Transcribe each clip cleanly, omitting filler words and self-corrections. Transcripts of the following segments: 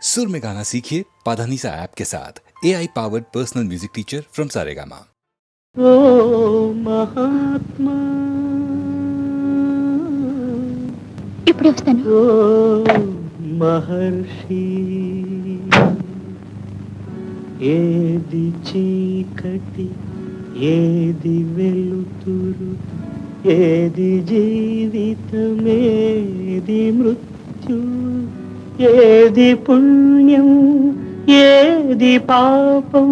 सुर में गाना सीखिए पाधानीसा ऐप के साथ AI powered personal music teacher from Saregama. ओ महात्मा ఇప్పుడు వస్తాను. ఓ మహర్షి ఏది చీకటి ఏది వెలుతురు ఏది జీవితమేది మృత్యు ఏది పుణ్యం ఏది పాపం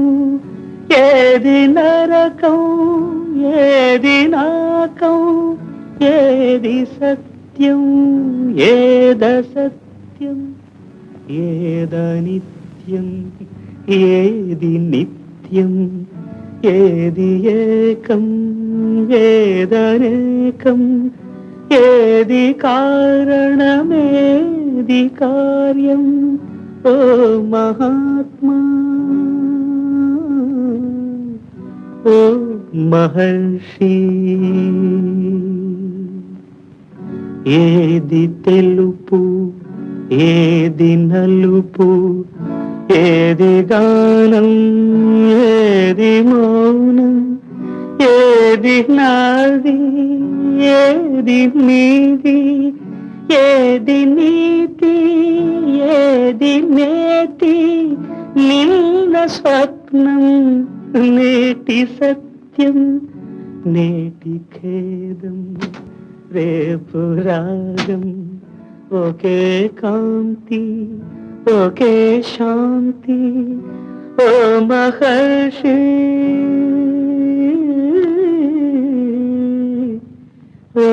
ఏది నరకం ఏది నాకం ఏది సత్యం ఏదసత్యం ఏదనిత్యం ఏది నిత్యం ఏది ఏకం ఏదనేకం ఏది కారణమేది కార్యం ఓ మహాత్మా ఓ మహర్షి ఏది తెలుపు ఏది నలుపు ఏది గానం ఏది మౌనం ఏది నాది ఏది నీది ఏది నీతి ఏది నేతి నిన్న స్వప్నం నేటి సత్యం నేటి ఖేదం రేపు రాగం ఒకే కాంతి ఒకే శాంతి ఓ మహర్షి ఓ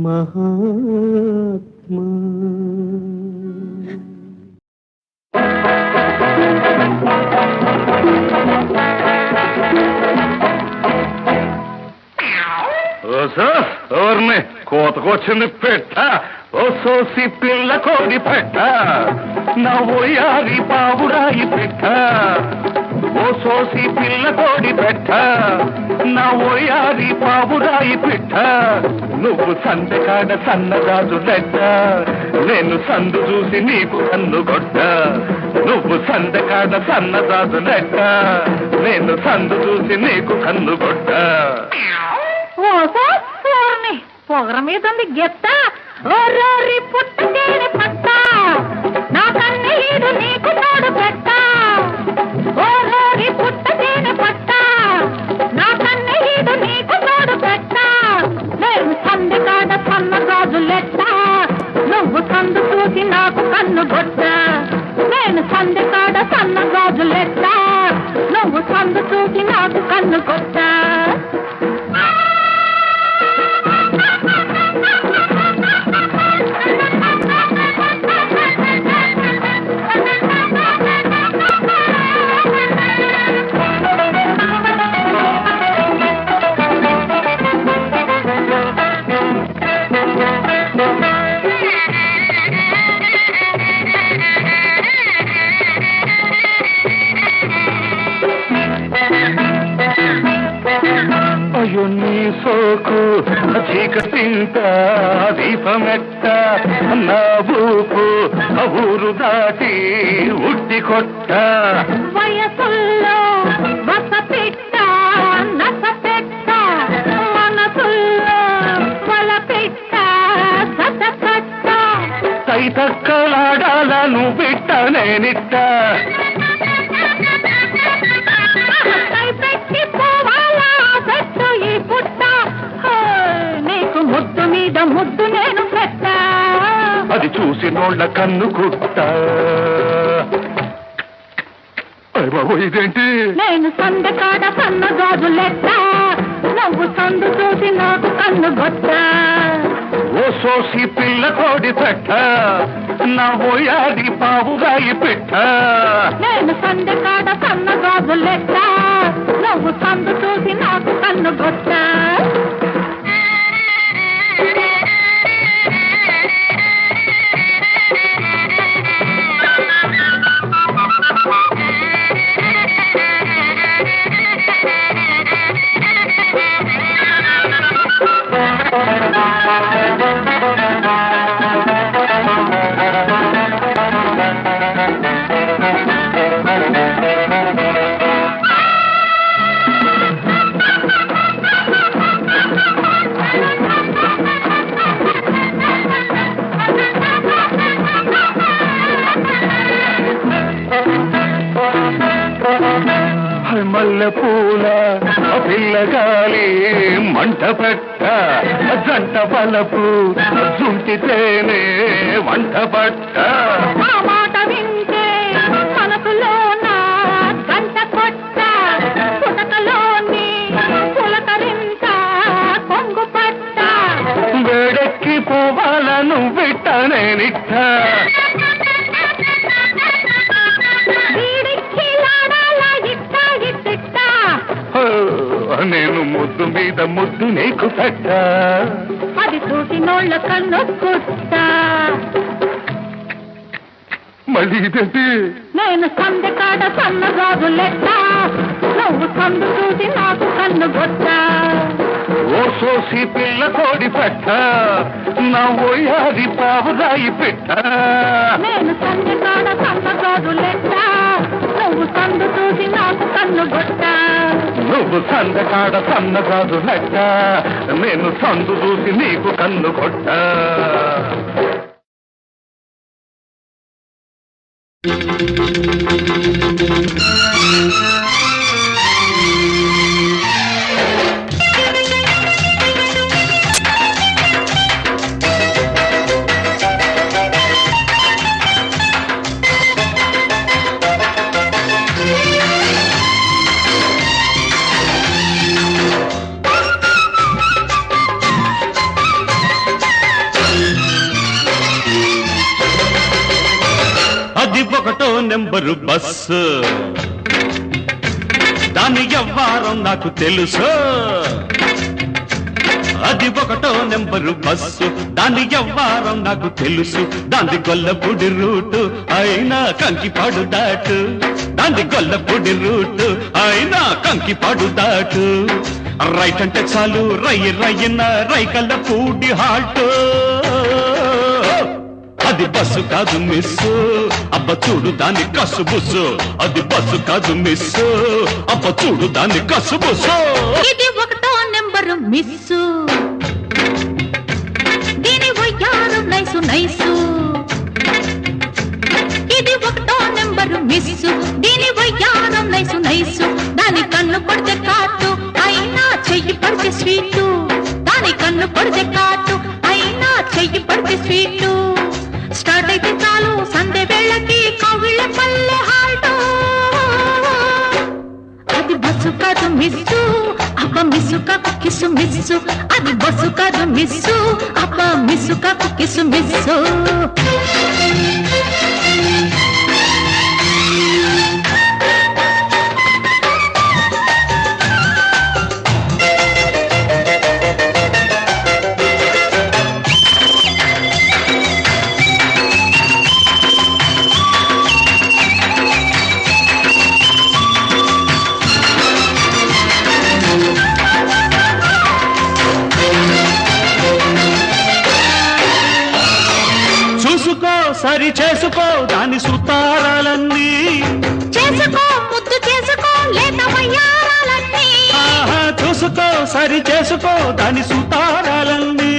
మహాత్మా ఎవరిని కోతకొచ్చింది పెట్ట ఓ సోసి పిల్ల కోడి పెట్ట నా ఓయారి పావురాయి పెట్ట ఓ సోసి పిల్ల కోడి పెట్ట నా ఓయారి పావురాయి పెట్ట నువ్వు సందకాడ సన్నగాజు లెట్ట నేను సందు చూసి నీకు కన్ను కొట్ట నువ్వు సందకాడ సన్నగాజు లెట్ట నేను సందు చూసి నీకు కన్ను కొట్ట పొగర మీద ఉంది గెత్త ఓరోరి పుట్టకేని పట్ట నా కన్నీడు నీకు తోడు పెట్ట ఓరోరి పుట్టకేని పట్ట నా కన్నీడు నీకు తోడు పెట్ట నేను సందకాడ సన్నగాజు లెట్ట నువ్వు సందు చూసి నాకు కన్ను కొట్ట నేను సందకాడ సన్నగాజు లెట్ట నువ్వు సందు చూసి నాకు కన్ను కొట్ట అయ్యో నీ సోకు చీకటింట దీపమెట్ట నా ఊపు ఊరు దాటి ఉడ్డి కొట్ట వయసుల్లో వసపెట్ట నసపెట్ట మనసుల్లో వలపెట్ట సతకట్ట తైతక్కలాడాలను బిట్ట నేనిట్ట పెట్టి పోవాలా పెట్టు ఈ పుట్ట నీకు ముద్దు మీద ముద్దు నేను పెట్ట అది చూసి నోళ్ళ కన్ను కుట్ట అయ్య బాబు ఇదేంటి నేను సందకాడ సన్నగాజు లెట్ట నువ్వు సందు చూసి నాకు కన్ను గొట్ట ఓ సోసి పిల్ల కోడి పెట్ట నా ఓయాది పావుగాయి పెట్ట నేను సందకాడ సన్నగాజు లెట్ట నువ్వు సందు చూసి నాకు కన్ను గొట్ట మల్లెపూల పిల్లగాలి మంట పెట్ట జంట బలపు జుంటితేనే వంట పట్ట ఆ మాట వింటే మనసులోన గంట కొట్ట పుటకలోని పులకరింత కొంగు పట్ట వేడెక్కి పోవాలను విట్టనే నిట్ట నేను ముద్దు మీద ముద్దు నీకు పెట్ట అది చూసి నోళ్ళ కన్ను కుట్ట మళ్ళీ ఇదేంటి నేను సందె కాడ సన్నగాజు లెక్క నువ్వు సందు చూసి నాకు కన్ను గొట్ట ఓ సోసి పిల్ల కోడి పెట్ట నా ఓయాది పావురాయి పెట్ట నేను సందె కాడ సన్నగాజు లెక్క నువ్వు సందు చూసి నాకు కన్ను గొట్ట నువ్వు సందకాడ సన్నగాదు లెక్క నేను సందు చూసి నీకు కన్ను కొట్ట అది ఒకటో నెంబరు బస్సు దాని వ్యవహారం నాకు తెలుసు అది ఒకటో నెంబరు బస్సు దాని వ్యవహారం నాకు తెలుసు దాని గొల్లపూడి రూటు అయినా కంకిపాడు దాటు దాని గొల్లపూడి రూటు అయినా కంకిపాడు దాటు రైట్ అంటే చాలు రయ్యన రైకల్లపూడి హాల్ట్ అది బస్సు కాదు మిస్సు అబ్బ చూడు దాని కసు బుస్సు అది బస్సు కాదు మిస్సు అబ్బ చూడు దాని కసు బుస్సు ఇది ఒకటో నెంబరు మిస్సు దీని వయ్యారు నైసు నైసు ఇది ఒకటో నెంబరు మిస్సు దీని వయ్యారు నైసు నైసు దాని కన్ను పడితే కాటు అయినా చెయ్యి పడితే స్వీటు దాని కన్ను పడితే కాటు అయినా చెయ్యి పడితే స్వీటు స్టార్ట్ అయితే చాలు సందే వేళకి కవిళ్ళ పల్లె హాల్టో అది బస్సు కాదు మిస్సు అబ్బ మిస్సు కాకు కిసు మిస్సు అది బస్సు కాదు మిస్సు అబ్బ మిస్సు కాకు కిసు మిస్సు సరి చేసుకో దాని సుతారాలన్నీ చేసుకో ముద్దు చేసుకో లేత వయ్యారాలన్నీ చూసుకో సరి చేసుకో దాని సుతారాలన్నీ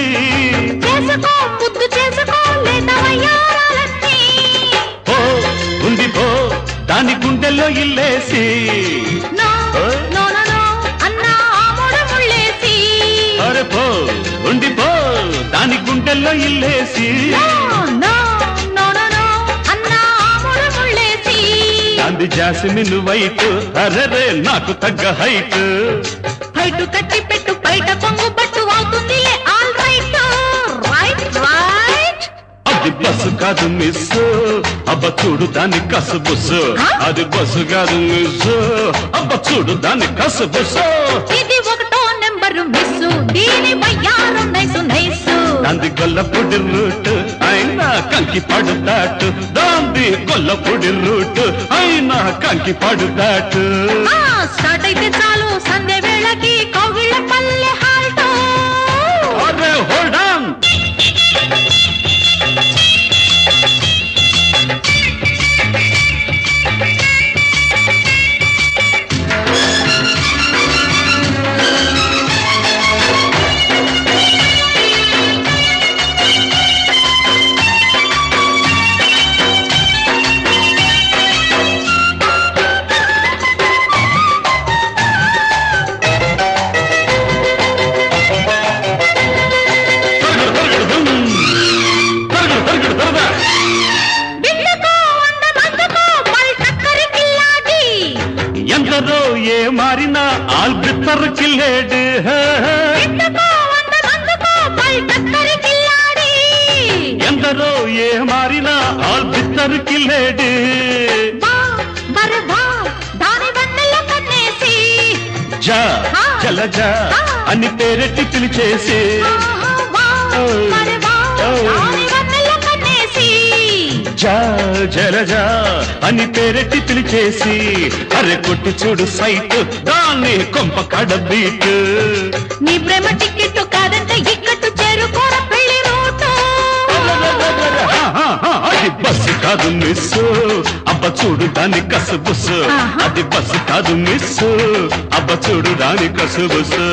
చేసుకో ముద్దు చేసుకో లేత వయ్యారాలన్నీ ఓ ఉంది పో దాని గుండెల్లో ఇల్లేసి నో నో నో నో అన్నా ఆమోడ ముళ్ళేసి అరే పో ఉంది పో దాని గుండెల్లో ఇల్లేసి అంది జాస్మిన్ వైట్ అరరే నాకు తగ్గ హైట్ హైట్ కట్టి పెట్టు బయట కొంగు పట్టు అవుతుంది ఆల్ రైట్ రైట్ రైట్ అది బస్సు కాదు మిస్ అబ్బ చూడు దాని కసు బుస్సు అది బస్సు కాదు మిస్ అబ్బ చూడు దాని కసు బుస్సు ఇది ఒకటో నెంబరు మిస్ దీని వయ్యారు నైసు నైసు దాంది గొల్లపూడి రూట్ అయినా కంకి పడు దాటు దాంది గొల్లపూడి రూట్ అయినా కంకి పడు దాటు స్టార్ట్ అయితే చాలు సంధ్య వేళకి కౌగిళ్ళ పల్లె హాల్టో అరే హోల్డ్ ఆన్ ఆల్బిత్తరు కిల్లేడు ఎందుకో వందమందుకో పల్టక్కరి కిల్లాడి ఎందరో ఏ మారినా ఆల్బిత్తరు కిల్లేడు బా బరబా దాని వన్నెల కన్నేసి జా జలజ అని పేరెట్టి పిలిచేసి జా జలజ అని పేరెట్టి పిలిచేసి అరే కొట్టి చూడు సైట్ దాన్ని కొంప కడబీట్ నీ ప్రేమ టికెట్ కాదంటే ఇక్కట్టు చేరుకోర పెళ్లి రూటు అది బస్సు కాదు మిస్సు అబ్బ చూడు దాని కసుబుసు అది బస్సు కాదు మిస్సు అబ్బ చూడు దాని కసుబుసు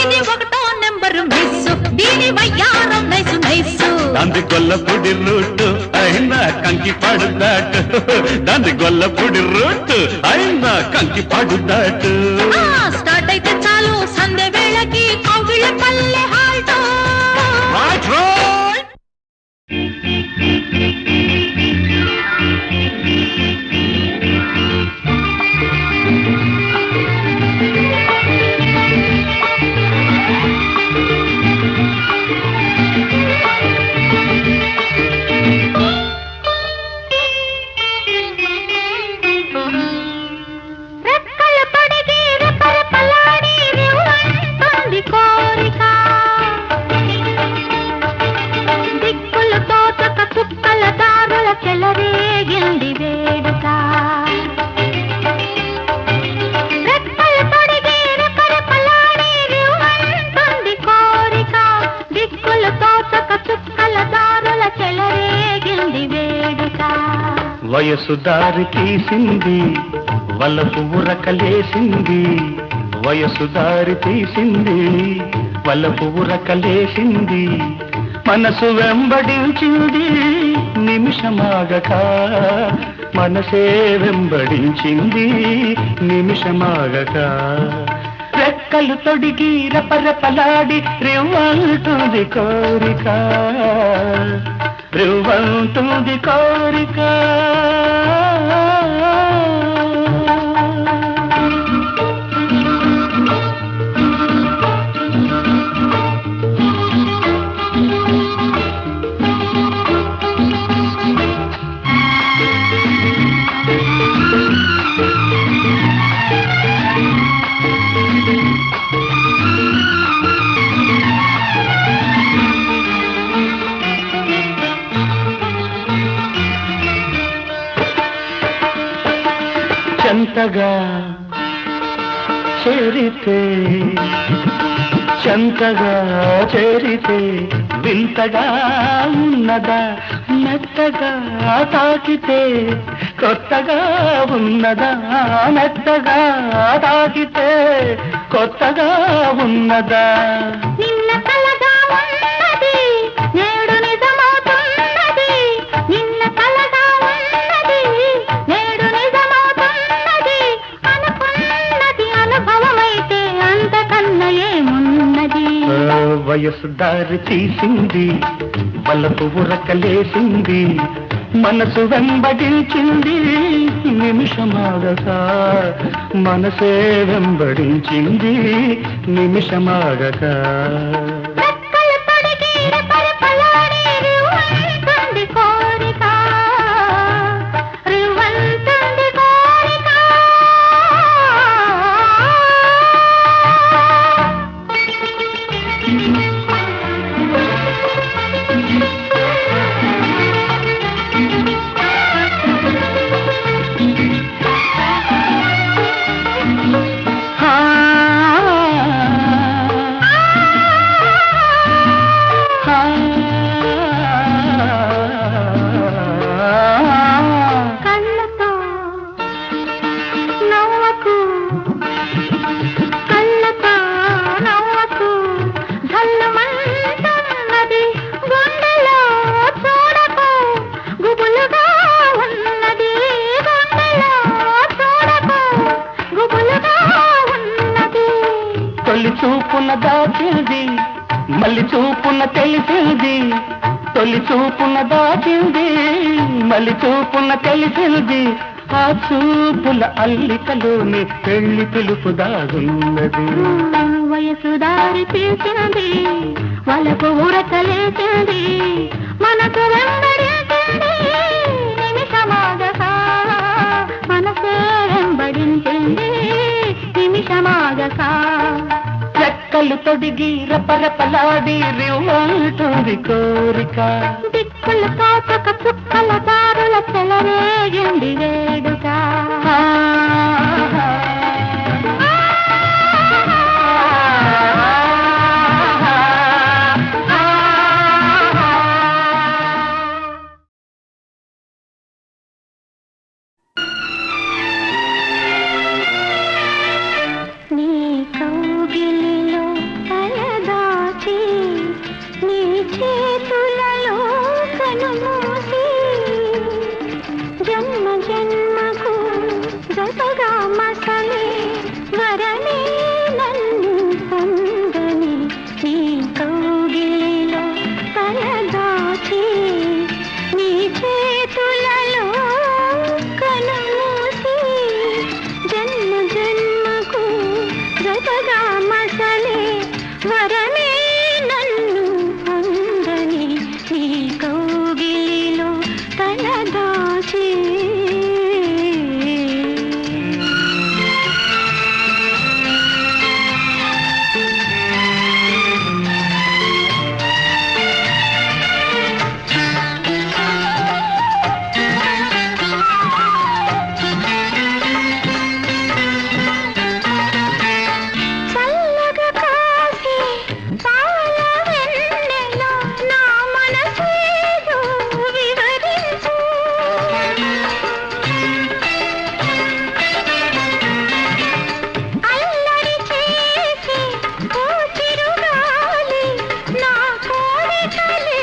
ఇది ఒకటో నెంబరు మిస్సు దీని వయ్యారం నైసు నైసు దాని గొల్లపూడి రూటు అయినా కంకి పాడుదాటు దాని గొల్లపూడి రూటు అయినా కంకి పాడుదాటు స్టార్ట్ అయితే చాలు సంధ్య వేళకి కౌగిళ్ళ పల్లె హాల్టో వయసు దారి తీసింది వలపు ఉరకలేసింది వయసు దారి తీసింది వలపు ఉరకలేసింది మనసు వెంబడించింది నిమిషమాగక మనసే వెంబడించింది నిమిషమాగక రెక్కలు తొడిగి రపరపలాడి రివ్వంటుంది కోరిక రివ్వంటుంది కోరిక చెంతగా చేరితే చెంతగా చేరితే వింతగా ఉన్నదా మెత్తగా తాకితే కొత్తగా ఉన్నదా మెత్తగా తాకితే కొత్తగా ఉన్నదా నిన్న కలగా ఉన్నది నేడు నిజమవుతున్నది నిన్న కలగా ఉన్నది నేడు నిజమవుతున్నది అనుకున్నది అనుభవమైతే అంతకన్నా ఏమున్నది వయసు దారి తీసింది వలపు ఉరకలేసింది మనసు వెంబడించింది నిమిషమాగక మనసే వెంబడించింది నిమిషమాగక రెక్కలు తొడిగి రెపరెపలాడి రివ్వంటుంది కోరిక రివ్వంటుంది కోరిక కళ్ళతో నవ్వకు కళ్ళతో నవ్వకు ధల్లుమంటున్నది గుండెలో చూడకు గుబులుగా ఉన్నది గుండెలో చూడకు గుబులుగా ఉన్నది తొలి చూపున దాచింది మళ్ళీ చూపున తెలిసింది తొలి చూపున దాచింది మళ్ళీ చూపున తెలిసింది ఆ చూపుల అల్లికలోని పెళ్లి పిలుపు దాగున్నది. వయసు దారి తీసింది, వలకు ఉరకలేసింది, మనకు వెంబడించింది నిమిషమాగగా, మనసే వెంబడించింది నిమిషమాగగా. రెక్కలు తొడిగి రపరపలాడి రివ్వంటుంది కోరిక. దిక్కులు తోచక చుక్కల దారుల చెలరేగింది వేడుక. నీ కౌగిలిలో తలదాచి, నీ చేతులలో కనుమూసి, జన్మ జన్మకు జతగా మసలే వరమే నన్ను పొందని. నీ కౌగిలిలో తలదాచి, నీ చేతులలో కనుమూసి, జన్మ జన్మకు జతగా మసలే వరమే నన్ను పొందని. నీ కౌగిలిలో తలదాచి. చల్లగా కాసే పాల వెన్నెలో నా మనసేదో వివరించు. అల్లరి చేసే ఓ చిరుగాలి నా కోరికలే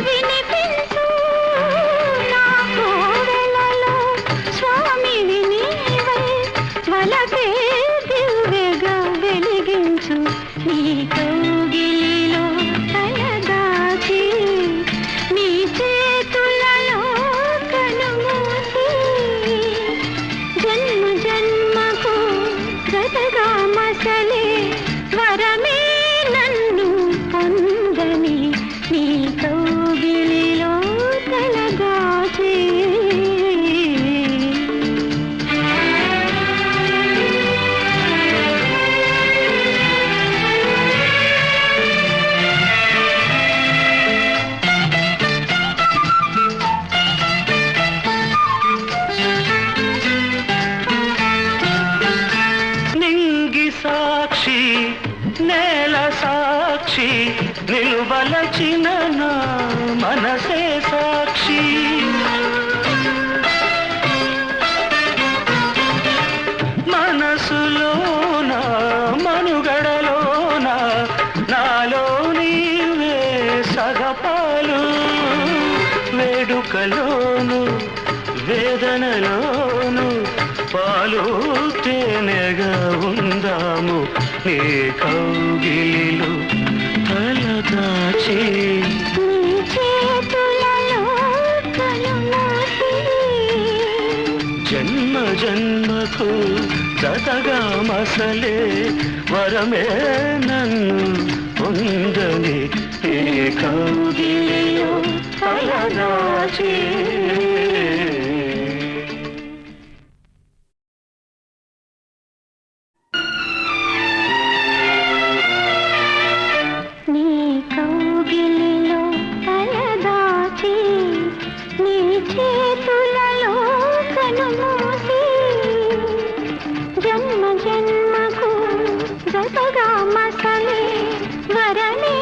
వినిపించు. నా కోవెలలో స్వామివి నీవై వలపే దివ్వెగా వెలిగించు. నీ కౌగిలిలో తలదాచి, నీ చేతులలో కనుమూసి, జన్మ జన్మకు జతగా మసలే వరమే నన్ను పొందని. నీ కౌగిలిలో తలదాచి. నింగి సాక్షి నేల సాక్షి నిలువలచిన నా మనసే సాక్షి. మనసులోన మనుగడలోన నాలో నీవే సగపాలు. వేడుకలోను వేదనలోను పాలు తేనెగా ఉందాము. నీ కౌగిలిలో తలదాచి, నీ చేతులలో కనుమూసి, జన్మ జన్మకు జతగా మసలే వరమే నన్ను పొందని. నీ కౌగిలిలో తలదాచి. నీ కౌగిలిలో తలదాచి, నీ చేతులలో కనుమూసి, జన్మ జన్మకు జతగా మసలే వరమే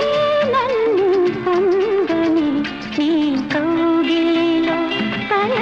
నన్ను పొందని. నీ కౌగిలిలో తల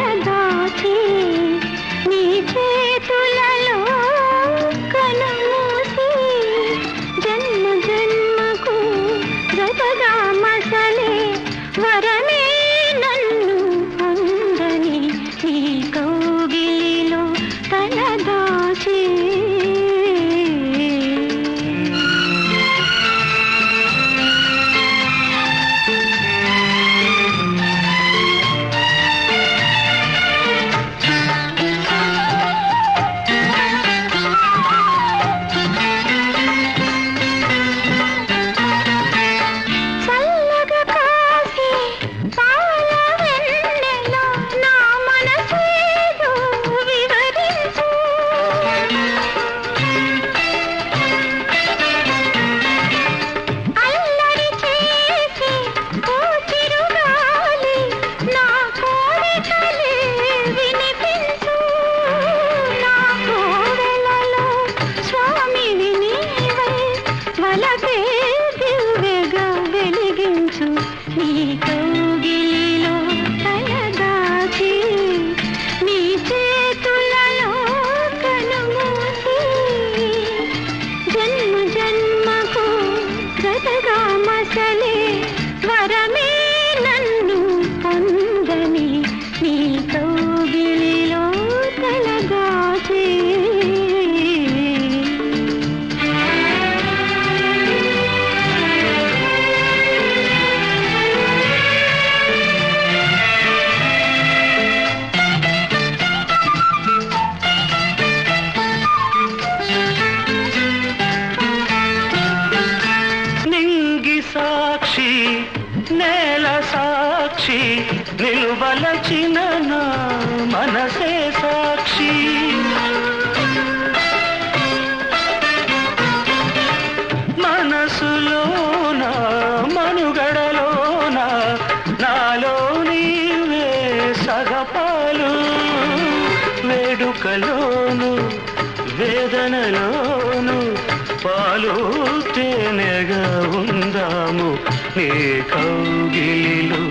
కౌగిలిలో తలదాచి నింగి సాక్షి నేల సాక్షి నిలువలచిన నా మనసే సాక్షి మనసులోన మనుగడలోన నాలో నీవే సగపాలు వేడుకలోను వేదనలోను పాలు తేనెగా ఉందాము నీ కౌగిలిలో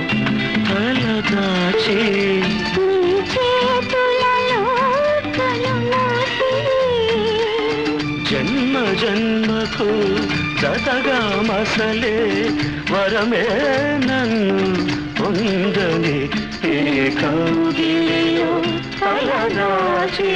తలదాచి జన్మ జన్మకు జతగా మసలే వరమే నన్ను పొందని ఏ కౌగిలిలో తలదాచి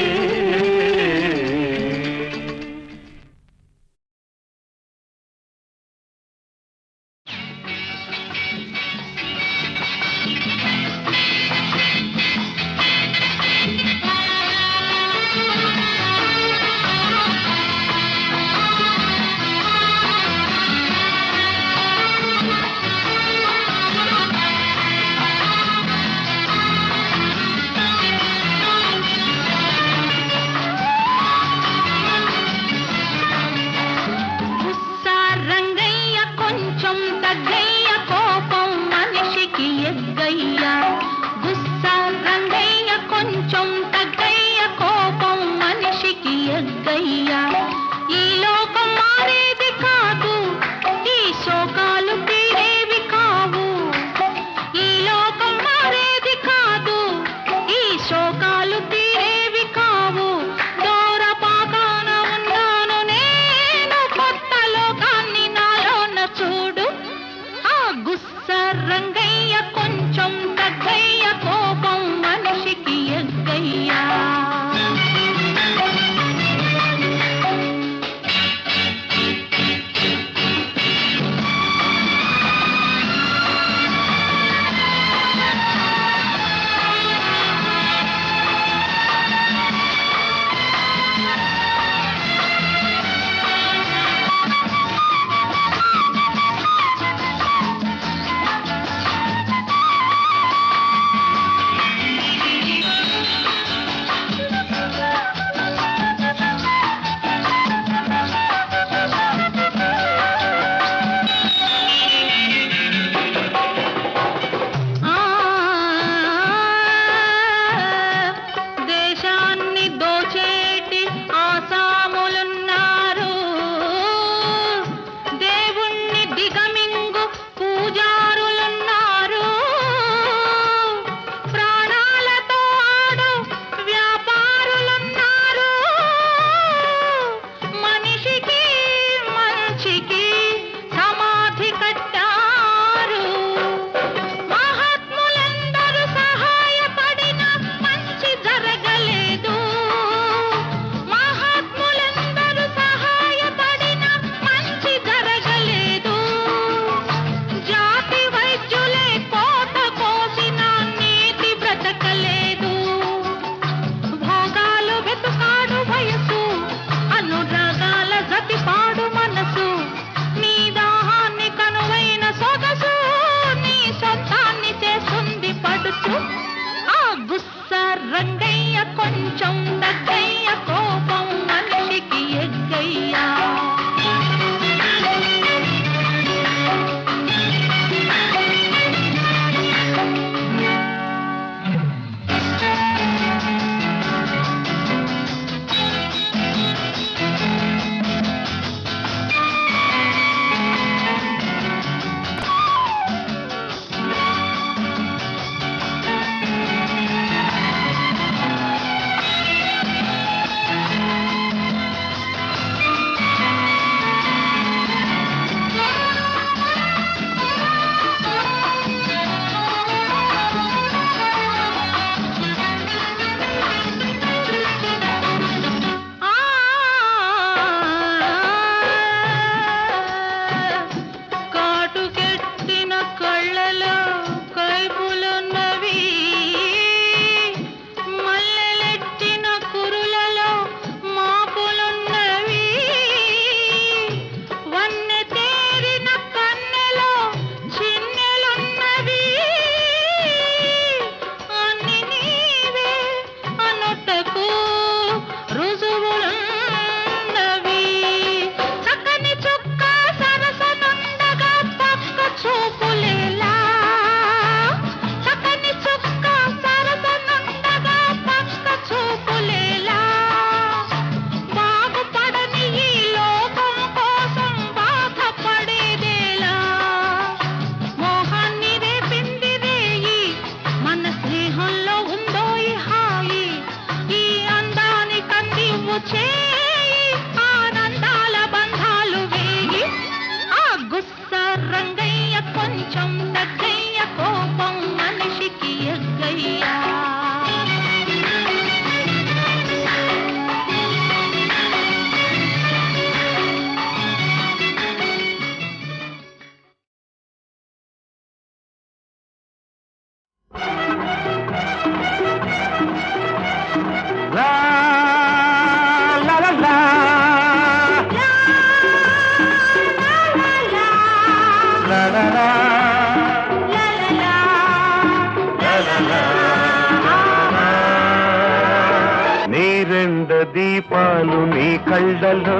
దీపాలు నీ కళ్ళలో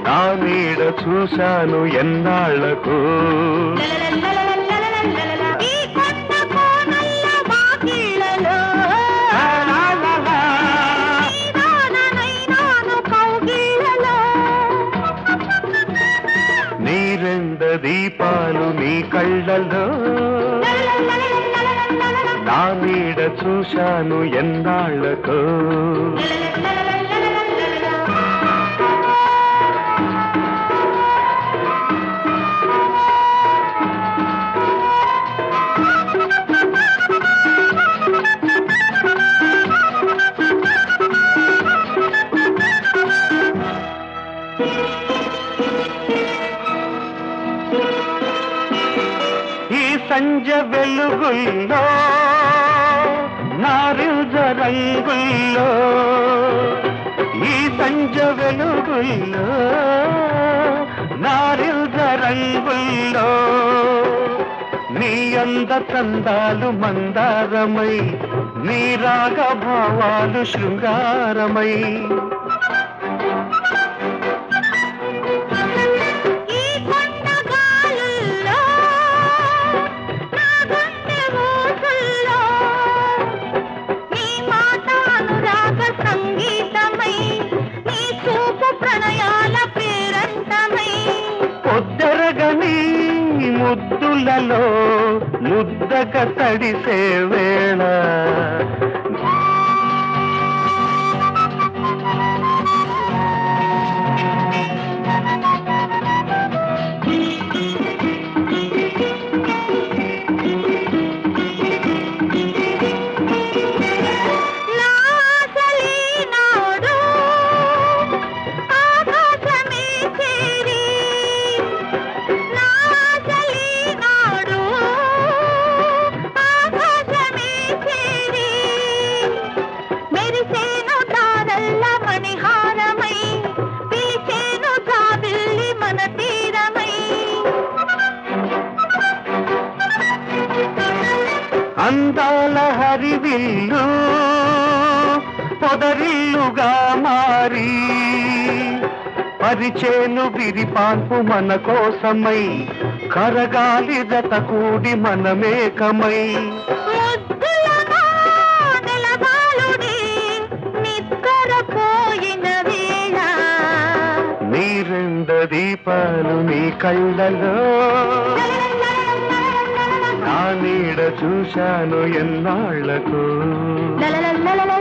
నా నీడ చూశాను ఎన్నాళ్లకు ఈ కొండ కోనల్ల వాకిళ్ళలో నీదాననైనాను కౌగిళ్ళలో. నీ రెండ దీపాలు నీ కళ్ళలో నా నీడ చూశాను ఎన్నాళ్లకు ఈ సంజ వెలుగుల్లో నారింజ రంగుల్లో ఈ సంజ వెలుగుల్లో నారింజ రంగుల్లో నీ అంద చందాలు మందారమై నీ రాగ భావాలు శృంగారమై ఈ కొండ గాలుల్లో నా గుండె ఊసుల్లో నీ మాట అనురాగ సంగీతమై నీ చూపు ప్రణయాల పేరంటమై పొద్దరగని ముద్దులలో ముద్దక తడిసే వేళ నా ఆశలీనాడు ఆకాశమే చేరి నా ఆశలీనాడు ఆకాశమే చేరి మెరిసేను తారల్ల మణిహారమై పిలిచేను జాబిల్లి మన తీరమై అందాల హరివిల్లు పొదరిల్లుగా మారి పరిచేను విరిపాన్పు మన కోసమై కరగాలి జత కూడి మనమేకమై ముద్దులగా నెలవాలుడి నిద్రపోయిన వేళ నీ రెండ దీపాలు నీ కళ్ళలో నా నీడ చూశాను ఎన్నాళ్లకు లలలలలల